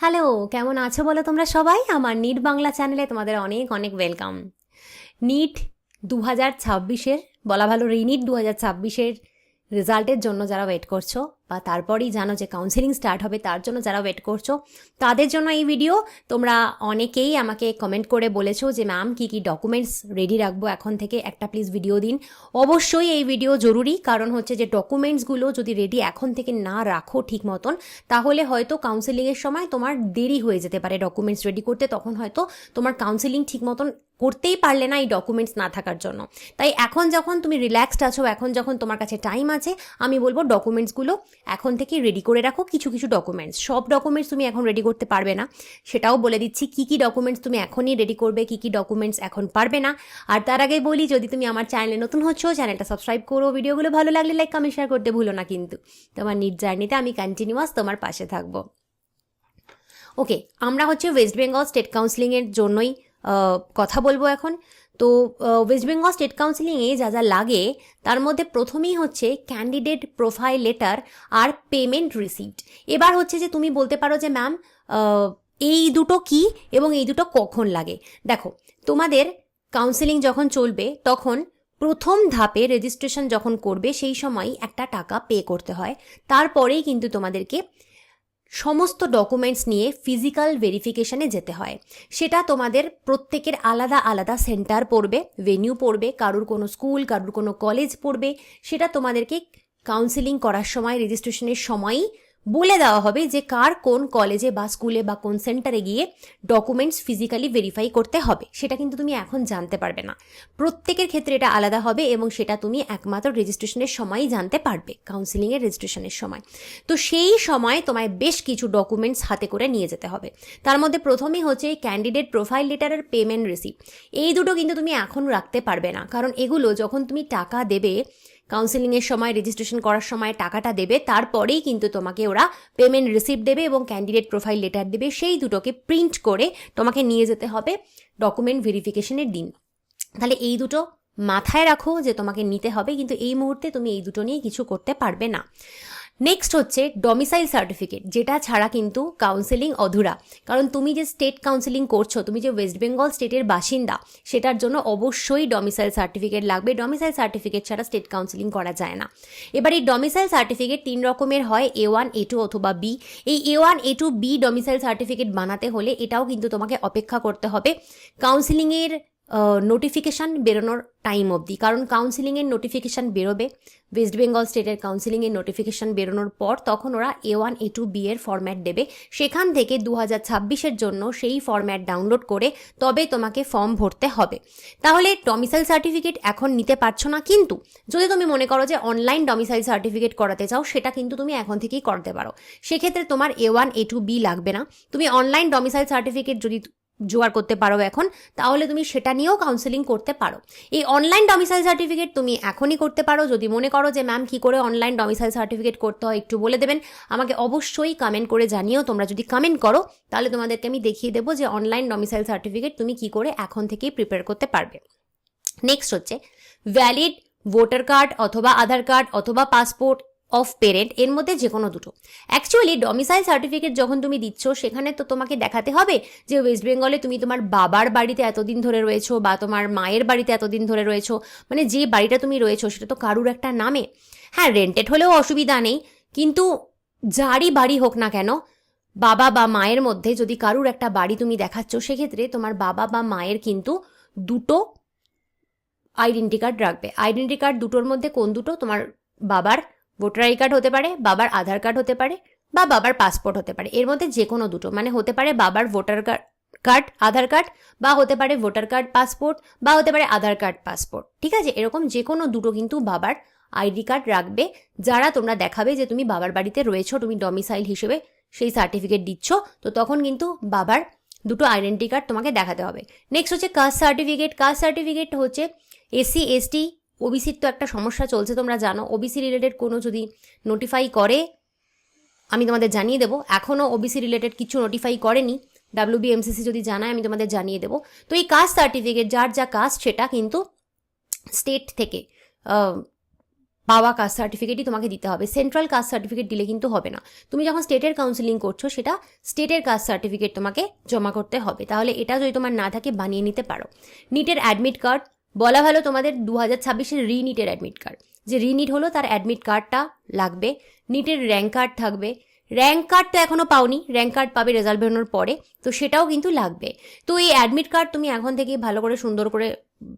Hello, কেমন আছো বলো তোমরা সবাই? আমার নিট বাংলা চ্যানেলে তোমাদের অনেক অনেক ওয়েলকাম। নিট 2026-এর, বলা ভালো রিনিট 2026-এর রেজাল্টের জন্য যারা ওয়েট করছো, বা তারপরেই জানো যে কাউন্সেলিং স্টার্ট হবে তার জন্য যারা ওয়েট করছো, তাদের জন্য এই ভিডিও। তোমরা অনেকেই আমাকে কমেন্ট করে বলেছো যে ম্যাম কী কী ডকুমেন্টস রেডি রাখবো এখন থেকে, একটা প্লিজ ভিডিও দিন। অবশ্যই এই ভিডিও জরুরি, কারণ হচ্ছে যে ডকুমেন্টসগুলো যদি রেডি এখন থেকে না রাখো ঠিক মতন, তাহলে হয়তো কাউন্সেলিংয়ের সময় তোমার দেরি হয়ে যেতে পারে ডকুমেন্টস রেডি করতে। তখন হয়তো তোমার কাউন্সেলিং ঠিক মতন করতেই পারলে না এই ডকুমেন্টস না থাকার জন্য। তাই এখন যখন তুমি রিল্যাক্সড আছো, এখন যখন তোমার কাছে টাইম আছে, আমি বলবো ডকুমেন্টসগুলো এখন থেকে রেডি করে রাখো। কিছু কিছু ডকুমেন্টস, সব ডকুমেন্টস তুমি এখন রেডি করতে পারবে না, সেটাও বলে দিচ্ছি। কী কী ডকুমেন্টস তুমি এখনই রেডি করবে, কী কী ডকুমেন্টস এখন পারবে না। আর তার আগে বলি, যদি তুমি আমার চ্যানেলে নতুন হচ্ছো, চ্যানেলটা সাবস্ক্রাইব করো। ভিডিওগুলো ভালো লাগলে লাইক কমেন্ট শেয়ার করতে ভুলো না কিন্তু। তোমার নিট জার্নিতে আমি কন্টিনিউয়াস তোমার পাশে থাকবো। ওকে, আমরা হচ্ছে ওয়েস্ট বেঙ্গল স্টেট কাউন্সিলিংয়ের জন্যই কথা বলবো এখন। তো ওয়েস্ট বেঙ্গল স্টেট কাউন্সিলিংয়ে যা যা লাগে, তার মধ্যে প্রথমেই হচ্ছে ক্যান্ডিডেট প্রোফাইল লেটার আর পেমেন্ট রিসিপ্ট। এবার হচ্ছে যে তুমি বলতে পারো যে ম্যাম এই দুটো কি এবং এই দুটো কখন লাগে। দেখো, তোমাদের কাউন্সিলিং যখন চলবে তখন প্রথম ধাপে রেজিস্ট্রেশন যখন করবে সেই সময় একটা টাকা পে করতে হয়। তারপরেই কিন্তু তোমাদেরকে সমস্ত ডকুমেন্টস নিয়ে ফিজিক্যাল ভেরিফিকেশনে যেতে হয়। সেটা তোমাদের প্রত্যেকের আলাদা আলাদা সেন্টার পড়বে, ভেনিউ পড়বে, কারুর কোনো স্কুল, কারুর কোনো কলেজ পড়বে। সেটা তোমাদেরকে কাউন্সিলিং করার সময়, রেজিস্ট্রেশনের সময়ই বলে দেওয়া হবে যে কার কোন কলেজে বা স্কুলে বা কোন সেন্টারে গিয়ে ডকুমেন্টস ফিজিক্যালি ভেরিফাই করতে হবে। সেটা কিন্তু তুমি এখন জানতে পারবে না, প্রত্যেকের ক্ষেত্রে এটা আলাদা হবে এবং সেটা তুমি একমাত্র রেজিস্ট্রেশনের সময়ই জানতে পারবে, কাউন্সিলিংয়ের রেজিস্ট্রেশনের সময়। তো সেই সময় তোমায় বেশ কিছু ডকুমেন্টস হাতে করে নিয়ে যেতে হবে। তার মধ্যে প্রথমেই হচ্ছে ক্যান্ডিডেট প্রোফাইল লেটার আর পেমেন্ট রিসিপ্ট। এই দুটো কিন্তু তুমি এখন রাখতে পারবে না, কারণ এগুলো যখন তুমি টাকা দেবে, কাউন্সিলিংয়ের সময়, রেজিস্ট্রেশন করার সময় টাকাটা দেবে, তারপরেই কিন্তু তোমাকে ওরা পেমেন্ট রিসিপ্ট দেবে এবং ক্যান্ডিডেট প্রোফাইল লেটার দেবে। সেই দুটোকে প্রিন্ট করে তোমাকে নিয়ে যেতে হবে ডকুমেন্ট ভেরিফিকেশনের দিন। তাহলে এই দুটো মাথায় রাখো যে তোমাকে নিতে হবে, কিন্তু এই মুহূর্তে তুমি এই দুটো নিয়ে কিছু করতে পারবে না। নেক্সট হচ্ছে ডমিসাইল সার্টিফিকেট, যেটা ছাড়া কিন্তু কাউন্সেলিং অধুরা। কারণ তুমি যে স্টেট কাউন্সেলিং করছো, তুমি যে ওয়েস্ট বেঙ্গল স্টেটের বাসিন্দা, সেটার জন্য অবশ্যই ডমিসাইল সার্টিফিকেট লাগবে। ডমিসাইল সার্টিফিকেট ছাড়া স্টেট কাউন্সেলিং করা যায় না। এবার এই ডমিসাইল সার্টিফিকেট 3 রকমের হয়, A1, A2 অথবা বি। এই A1, A2, B domicile certificate বানাতে হলে এটাও কিন্তু তোমাকে অপেক্ষা করতে হবে কাউন্সেলিংয়ের নোটিফিকেশান বেরোনোর টাইম অবধি। কারণ কাউন্সিলিংয়ের নোটিফিকেশান বেরোবে, ওয়েস্ট বেঙ্গল স্টেটের কাউন্সিলিংয়ের নোটিফিকেশান বেরোনোর পর তখন ওরা A1, A2, বি এর ফরম্যাট দেবে। সেখান থেকে 2026-এর জন্য সেই ফরম্যাট ডাউনলোড করে তবে তোমাকে ফর্ম ভরতে হবে। তাহলে ডমিসাইল সার্টিফিকেট এখন নিতে পারছো না, কিন্তু যদি তুমি মনে করো যে অনলাইন ডমিসাইল সার্টিফিকেট করাতে চাও, সেটা কিন্তু তুমি এখন থেকেই করতে পারো। সেক্ষেত্রে তোমার A1, A2, বি লাগবে না। তুমি অনলাইন ডমিসাইল সার্টিফিকেট যদি জোগাড় করতে পারো এখন, তাহলে তুমি সেটা নিয়েও কাউন্সেলিং করতে পারো। এই অনলাইন ডমিসাইল সার্টিফিকেট তুমি এখনই করতে পারো। যদি মনে করো যে ম্যাম কী করে অনলাইন ডমিসাইল সার্টিফিকেট করতে হয় একটু বলে দেবেন, আমাকে অবশ্যই কমেন্ট করে জানিও। তোমরা যদি কমেন্ট করো তাহলে তোমাদেরকে আমি দেখিয়ে দেবো যে অনলাইন ডমিসাইল সার্টিফিকেট তুমি কী করে এখন থেকেই প্রিপেয়ার করতে পারবে। নেক্সট হচ্ছে ভ্যালিড ভোটার কার্ড অথবা আধার কার্ড অথবা পাসপোর্ট অফ পেরেন্ট, এর মধ্যে যে কোনো দুটো। অ্যাকচুয়ালি ডমিসাইল সার্টিফিকেট যখন তুমি দিচ্ছ, সেখানে তো তোমাকে দেখাতে হবে যে ওয়েস্ট বেঙ্গলে তুমি তোমার বাবার বাড়িতে এতদিন ধরে রয়েছো বা তোমার মায়ের বাড়িতে এতদিন ধরে রয়েছো। মানে যে বাড়িটা তুমি রয়েছো সেটা তো কারুর একটা নামে। হ্যাঁ, রেন্টেড হলেও অসুবিধা নেই, কিন্তু যারই বাড়ি হোক না কেন, বাবা বা মায়ের মধ্যে যদি কারুর একটা বাড়ি তুমি দেখাচ্ছ, সেক্ষেত্রে তোমার বাবা বা মায়ের কিন্তু দুটো আইডেন্টি কার্ড রাখবে। আইডেন্টি কার্ড দুটোর মধ্যে কোন দুটো? তোমার বাবার ভোটার আই কার্ড হতে পারে, বাবার আধার কার্ড হতে পারে, বা বাবার পাসপোর্ট হতে পারে। এর মধ্যে যে কোনো দুটো, মানে হতে পারে বাবার ভোটার কার্ড আধার কার্ড, বা হতে পারে ভোটার কার্ড পাসপোর্ট, বা হতে পারে আধার কার্ড পাসপোর্ট। ঠিক আছে, এরকম যে কোনো দুটো কিন্তু বাবার আইডি কার্ড রাখবে, যারা তোমরা দেখাবে যে তুমি বাবার বাড়িতে রয়েছো, তুমি ডমিসাইল হিসেবে সেই সার্টিফিকেট দিচ্ছ। তো তখন কিন্তু বাবার দুটো আইডেন্টি কার্ড তোমাকে দেখাতে হবে। নেক্সট হচ্ছে কাস্ট সার্টিফিকেট। কাস্ট সার্টিফিকেট হচ্ছে এসসি, এসটি, ওবিসির তো একটা সমস্যা চলছে, তোমরা জানো। ওবিসি রিলেটেড কোনো যদি নোটিফাই করে আমি তোমাদের জানিয়ে দেবো। এখনও ওবিসি রিলেটেড কিছু নোটিফাই করেনি, WBMCC যদি জানায় আমি তোমাদের জানিয়ে দেবো। তো এই কাস্ট সার্টিফিকেট, যার যা কাস্ট সেটা কিন্তু স্টেট থেকে পাওয়া কাস্ট সার্টিফিকেটই তোমাকে দিতে হবে। সেন্ট্রাল কাস্ট সার্টিফিকেট দিলে কিন্তু হবে না। তুমি যখন স্টেটের কাউন্সিলিং করছো সেটা স্টেটের কাস্ট সার্টিফিকেট তোমাকে জমা করতে হবে। তাহলে এটা যদি তোমার না থাকে বানিয়ে নিতে পারো। নিটের অ্যাডমিট কার্ড, বলা ভালো তোমাদের 2026-এর রিনিটের অ্যাডমিট কার্ড, যে রিনিট হলো তার অ্যাডমিট কার্ডটা লাগবে। নিটের র্যাঙ্ক কার্ড থাকবে। র্যাঙ্ক কার্ড তো এখনও পাওনি, র্যাঙ্ক কার্ড পাবে রেজাল্ট বেরোনোর পরে, তো সেটাও কিন্তু লাগবে। তো এই অ্যাডমিট কার্ড তুমি এখন থেকে ভালো করে সুন্দর করে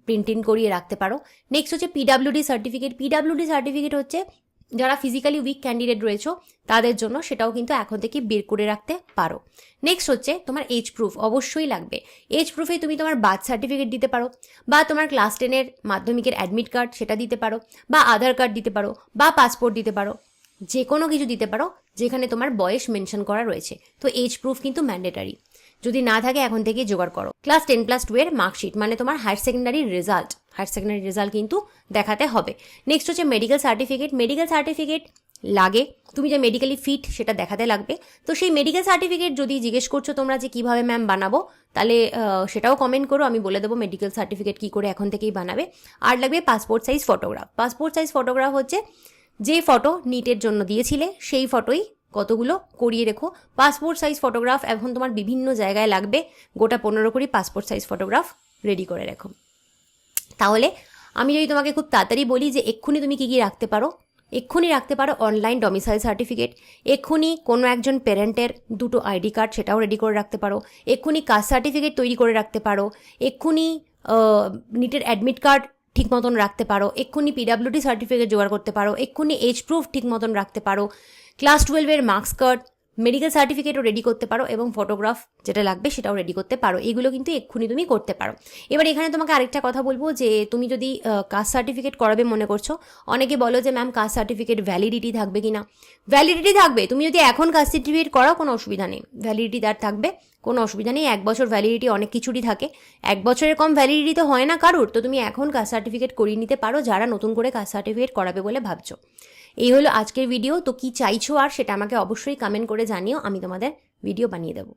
প্রিন্ট করিয়ে রাখতে পারো। নেক্সট হচ্ছে পিডাব্লিউডি সার্টিফিকেট। পিডাব্লিউডি সার্টিফিকেট হচ্ছে যারা ফিজিক্যালি উইক ক্যান্ডিডেট রয়েছে তাদের জন্য, সেটাও কিন্তু এখন থেকে বের করে রাখতে পারো। নেক্সট হচ্ছে তোমার এজ প্রুফ অবশ্যই লাগবে। এজ প্রুফে তুমি তোমার বার্থ সার্টিফিকেট দিতে পারো, বা তোমার ক্লাস 10-এর মাধ্যমিকের অ্যাডমিট কার্ড সেটা দিতে পারো, বা আধার কার্ড দিতে পারো, বা পাসপোর্ট দিতে পারো, যে কোনো কিছু দিতে পারো যেখানে তোমার বয়স মেনশন করা রয়েছে। তো এজ প্রুফ কিন্তু ম্যান্ডেটারি, যদি না থাকে এখন থেকে জোগাড় করো। ক্লাস 10+2 এর মার্কশিট, মানে তোমার হায়ার সেকেন্ডারি রেজাল্ট কিন্তু দেখাতে হবে। নেক্সট হচ্ছে মেডিকেল সার্টিফিকেট। মেডিকেল সার্টিফিকেট লাগে, তুমি যে মেডিকেলি ফিট সেটা দেখাতে লাগবে। তো সেই মেডিকেল সার্টিফিকেট যদি জিজ্ঞেস করছো তোমরা যে কীভাবে ম্যাম বানাবো, তাহলে সেটাও কমেন্ট করো, আমি বলে দেবো মেডিকেল সার্টিফিকেট কী করে এখন থেকেই বানাবে। আর লাগবে passport size photograph. Passport size photograph হচ্ছে যে ফটো নিটের জন্য দিয়েছিলে সেই ফটোই কতগুলো করিয়ে রেখো। পাসপোর্ট সাইজ ফটোগ্রাফ এখন তোমার বিভিন্ন জায়গায় লাগবে, গোটা 15 করে পাসপোর্ট সাইজ ফটোগ্রাফ রেডি করে রেখো। তাহলে আমি যদি তোমাকে খুব তাড়াতাড়ি বলি যে এক্ষুনি তুমি কী কী রাখতে পারো, এক্ষুনি রাখতে পারো অনলাইন ডমিসাইল সার্টিফিকেট, এক্ষুনি কোনো একজন প্যারেন্টের 2টো আইডি কার্ড সেটাও রেডি করে রাখতে পারো, এক্ষুনি কাস্ট সার্টিফিকেট তৈরি করে রাখতে পারো, এক্ষুনি নিটের অ্যাডমিট কার্ড ঠিক মতন রাখতে পারো, এক্ষুনি পিডাব্লিউডি সার্টিফিকেট জোগাড় করতে পারো, এক্ষুনি এজ প্রুফ ঠিক মতন রাখতে পারো, ক্লাস 12-এর মার্কস কার্ড, মেডিকেল সার্টিফিকেটও রেডি করতে পারো, এবং ফটোগ্রাফ যেটা লাগবে সেটাও রেডি করতে পারো। এগুলো কিন্তু এক্ষুনি তুমি করতে পারো। এবার এখানে তোমাকে আরেকটা কথা বলবো যে তুমি যদি কাস্ট সার্টিফিকেট করাবে মনে করছো, অনেকে বলো যে ম্যাম কাস্ট সার্টিফিকেট ভ্যালিডিটি থাকবে কি না। ভ্যালিডিটি থাকবে, তুমি যদি এখন কাস্ট সার্টিফিকেট করাও কোনো অসুবিধা নেই, ভ্যালিডিটি তার থাকবে, কোনো অসুবিধা নেই। 1 বছর ভ্যালিডিটি অনেক কিছুরই থাকে, 1 বছরের কম ভ্যালিডিটি তো হয় না কারুর। তো তুমি এখন কাস্ট সার্টিফিকেট করিয়ে নিতে পারো যারা নতুন করে কাস্ট সার্টিফিকেট করাবে বলে ভাবছো। এই হলো আজকের ভিডিও। তো কি চাইছো আর সেটা আমাকে অবশ্যই কমেন্ট করে জানিও, আমি তোমাদের ভিডিও বানিয়ে দেবো।